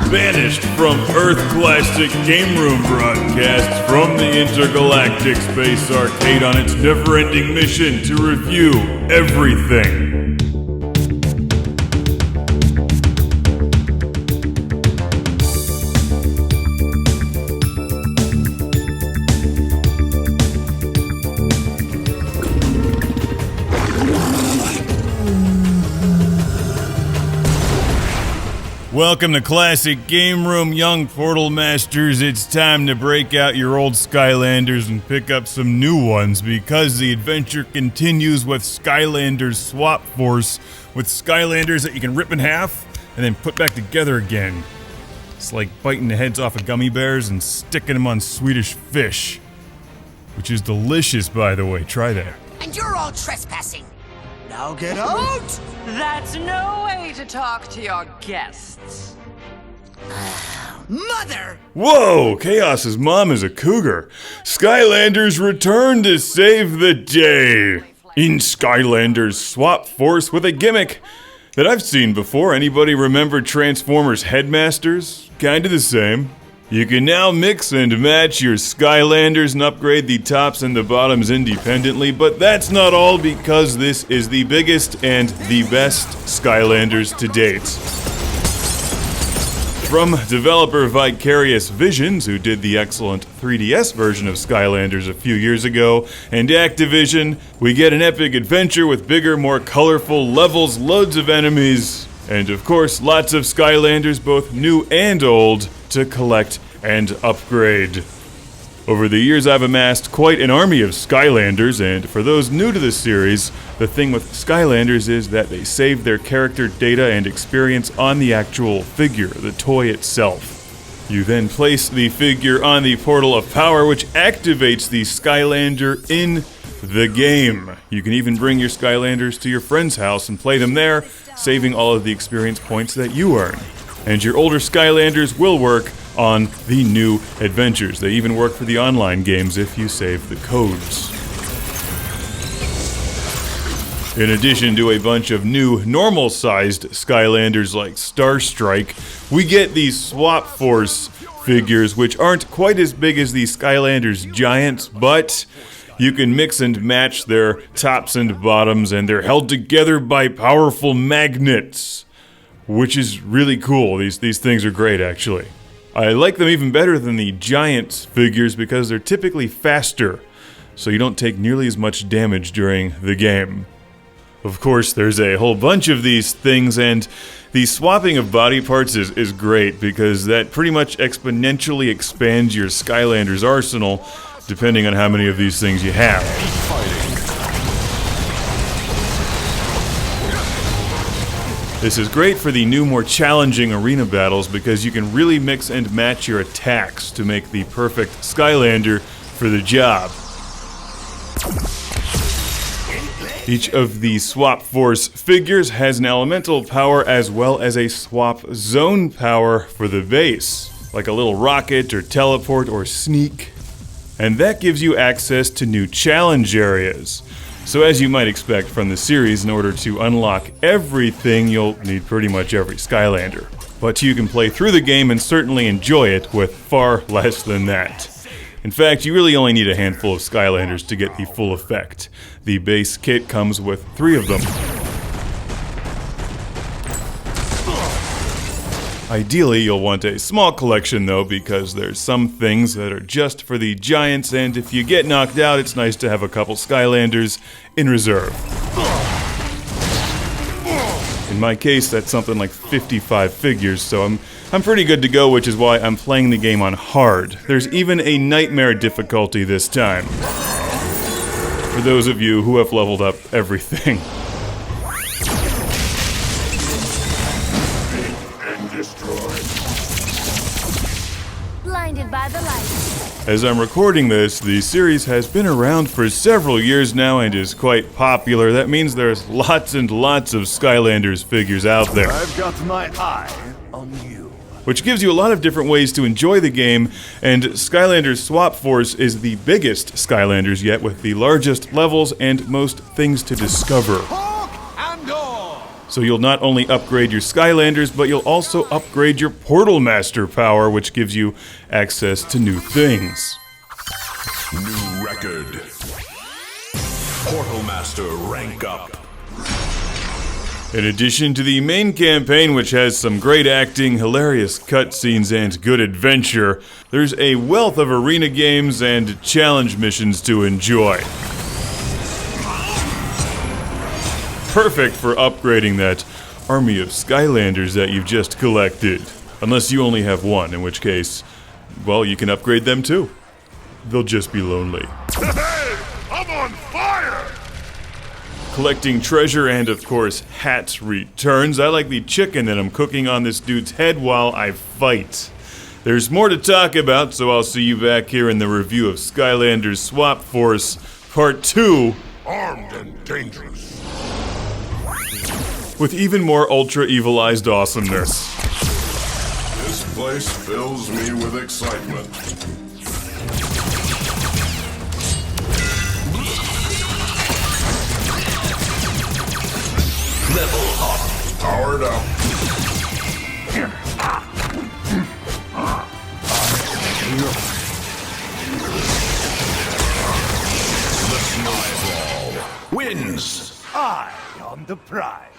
banished from Earth Classic Game Room broadcasts from the Intergalactic Space Arcade on its never-ending mission to review everything. Welcome to Classic Game Room, young Portal Masters. It's time to break out your old Skylanders and pick up some new ones because the adventure continues with Skylanders Swap Force, with Skylanders that you can rip in half and then put back together again. It's like biting the heads off of gummy bears and sticking them on Swedish fish, which is delicious, by the way. Try that. And you're all trespassing. Now get out! That's no way to talk to your guests. Mother! Whoa! Kaos's mom is a cougar. Skylanders return to save the day in Skylanders Swap Force with a gimmick that I've seen before. Anybody remember Transformers Headmasters? Kinda the same. You can now mix and match your Skylanders and upgrade the tops and the bottoms independently, but that's not all because this is the biggest and the best Skylanders to date. From developer Vicarious Visisions, who did the excellent 3DS version of Skylanders a few years ago, and Activision, we get an epic adventure with bigger, more colorful levels, loads of enemies, and of course, lots of Skylanders, both new and old, to collect and upgrade. Over the years, I've amassed quite an army of Skylanders, and for those new to the series, the thing with Skylanders is that they save their character data and experience on the actual figure, the toy itself. You then place the figure on the Portal of Power, which activates the Skylander in the game. You can even bring your Skylanders to your friend's house and play them there, saving all of the experience points that you earn. And your older Skylanders will work on the new adventures. They even work for the online games if you save the codes. In addition to a bunch of new normal-sized Skylanders like Starstrike, we get these Swap Force figures, which aren't quite as big as the Skylanders Giants, but you can mix and match their tops and bottoms, and they're held together by powerful magnets, which is really cool. These things are great, actually. I like them even better than the Giants figures because they're typically faster, so you don't take nearly as much damage during the game. Of course, there's a whole bunch of these things, and the swapping of body parts is great because that pretty much exponentially expands your Skylanders arsenal, depending on how many of these things you have. This is great for the new, more challenging arena battles because you can really mix and match your attacks to make the perfect Skylander for the job. Each of the Swap Force figures has an elemental power as well as a swap zone power for the base, like a little rocket or teleport or sneak. And that gives you access to new challenge areas. So as you might expect from the series, in order to unlock everything, you'll need pretty much every Skylander. But you can play through the game and certainly enjoy it with far less than that. In fact, you really only need a handful of Skylanders to get the full effect. The base kit comes with 3 of them. Ideally, you'll want a small collection though, because there's some things that are just for the Giants, and if you get knocked out, it's nice to have a couple Skylanders in reserve. In my case, that's something like 55 figures, so I'm pretty good to go, which is why I'm playing the game on hard. There's even a nightmare difficulty this time, for those of you who have leveled up everything. Blinded by the light. As I'm recording this, the series has been around for several years now and is quite popular. That means there's lots and lots of Skylanders figures out there. I've got my eye on you. Which gives you a lot of different ways to enjoy the game, and Skylanders Swap Force is the biggest Skylanders yet, with the largest levels and most things to discover. So you'll not only upgrade your Skylanders, but you'll also upgrade your Portal Master power, which gives you access to new things. New record. Portal Master rank up. In addition to the main campaign, which has some great acting, hilarious cutscenes, and good adventure, there's a wealth of arena games and challenge missions to enjoy. Perfect for upgrading that army of Skylanders that you've just collected. Unless you only have one, in which case, well, you can upgrade them too. They'll just be lonely. Hey! I'm on fire! Collecting treasure and, of course, hats returns. I like the chicken that I'm cooking on this dude's head while I fight. There's more to talk about, so I'll see you back here in the review of Skylanders Swap Force Part 2. Armed and dangerous. With even more ultra-evilized awesomeness. This place fills me with excitement. Level up. Powered up. The Snowball wins. Eye on the prize.